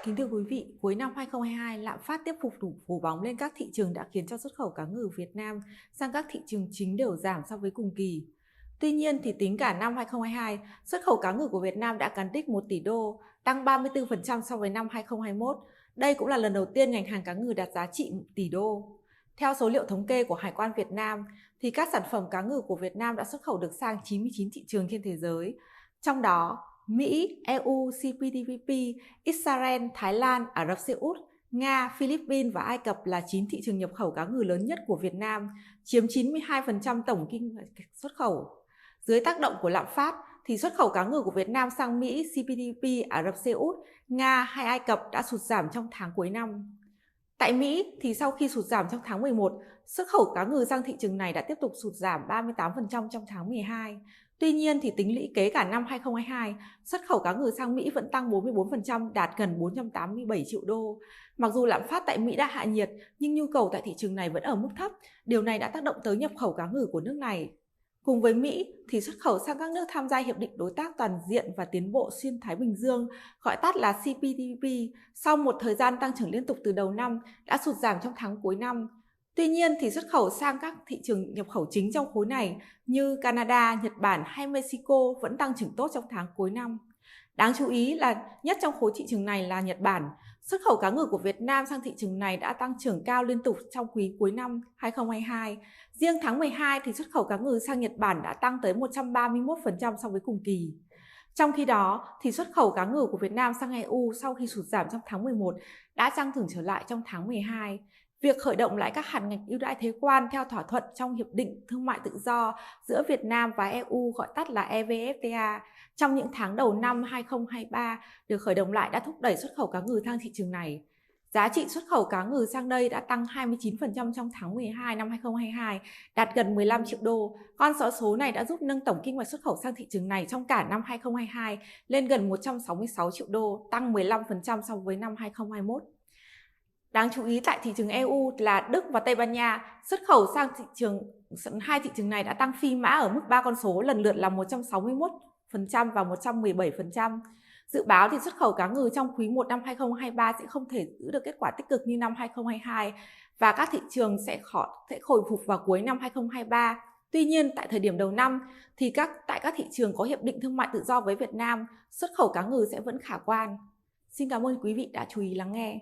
Kính thưa quý vị, cuối năm 2022, lạm phát tiếp tục phủ bóng lên các thị trường đã khiến cho xuất khẩu cá ngừ Việt Nam sang các thị trường chính đều giảm so với cùng kỳ. Tuy nhiên, thì tính cả năm 2022, xuất khẩu cá ngừ của Việt Nam đã cán đích 1 tỷ đô, tăng 34% so với năm 2021. Đây cũng là lần đầu tiên ngành hàng cá ngừ đạt giá trị 1 tỷ đô. Theo số liệu thống kê của Hải quan Việt Nam, thì các sản phẩm cá ngừ của Việt Nam đã xuất khẩu được sang 99 thị trường trên thế giới. Trong đó, Mỹ, EU, CPTPP, Israel, Thái Lan, Ả Rập Xê Út, Nga, Philippines và Ai Cập là 9 thị trường nhập khẩu cá ngừ lớn nhất của Việt Nam, chiếm 92% tổng kim ngạch xuất khẩu. Dưới tác động của lạm phát, thì xuất khẩu cá ngừ của Việt Nam sang Mỹ, CPTPP, Ả Rập Xê Út, Nga hay Ai Cập đã sụt giảm trong tháng cuối năm. Tại Mỹ, thì sau khi sụt giảm trong tháng 11, xuất khẩu cá ngừ sang thị trường này đã tiếp tục sụt giảm 38% trong tháng 12. Tuy nhiên, thì tính lũy kế cả năm 2022, xuất khẩu cá ngừ sang Mỹ vẫn tăng 44%, đạt gần 487 triệu đô. Mặc dù lạm phát tại Mỹ đã hạ nhiệt, nhưng nhu cầu tại thị trường này vẫn ở mức thấp. Điều này đã tác động tới nhập khẩu cá ngừ của nước này. Cùng với Mỹ, thì xuất khẩu sang các nước tham gia Hiệp định Đối tác Toàn diện và Tiến bộ Xuyên Thái Bình Dương, gọi tắt là CPTPP, sau một thời gian tăng trưởng liên tục từ đầu năm, đã sụt giảm trong tháng cuối năm. Tuy nhiên, thì xuất khẩu sang các thị trường nhập khẩu chính trong khối này như Canada, Nhật Bản hay Mexico vẫn tăng trưởng tốt trong tháng cuối năm. Đáng chú ý là nhất trong khối thị trường này là Nhật Bản. Xuất khẩu cá ngừ của Việt Nam sang thị trường này đã tăng trưởng cao liên tục trong quý cuối năm 2022. Riêng tháng 12 thì xuất khẩu cá ngừ sang Nhật Bản đã tăng tới 131% so với cùng kỳ. Trong khi đó, thì xuất khẩu cá ngừ của Việt Nam sang EU sau khi sụt giảm trong tháng 11 đã tăng trưởng trở lại trong tháng 12. Việc khởi động lại các hạn ngạch ưu đãi thuế quan theo thỏa thuận trong Hiệp định Thương mại Tự do giữa Việt Nam và EU, gọi tắt là EVFTA, trong những tháng đầu năm 2023 được khởi động lại đã thúc đẩy xuất khẩu cá ngừ sang thị trường này. Giá trị xuất khẩu cá ngừ sang đây đã tăng 29% trong tháng 12 năm 2022, đạt gần 15 triệu đô. Con số này đã giúp nâng tổng kim ngạch xuất khẩu sang thị trường này trong cả năm 2022 lên gần 166 triệu đô, tăng 15% so với năm 2021. Đáng chú ý tại thị trường EU là Đức và Tây Ban Nha, xuất khẩu sang hai thị trường này đã tăng phi mã ở mức 3 con số lần lượt là 161% và 117%. Dự báo thì xuất khẩu cá ngừ trong quý 1 năm 2023 sẽ không thể giữ được kết quả tích cực như năm 2022 và các thị trường sẽ khôi phục vào cuối năm 2023. Tuy nhiên, tại thời điểm đầu năm thì tại các thị trường có hiệp định thương mại tự do với Việt Nam, xuất khẩu cá ngừ sẽ vẫn khả quan. Xin cảm ơn quý vị đã chú ý lắng nghe.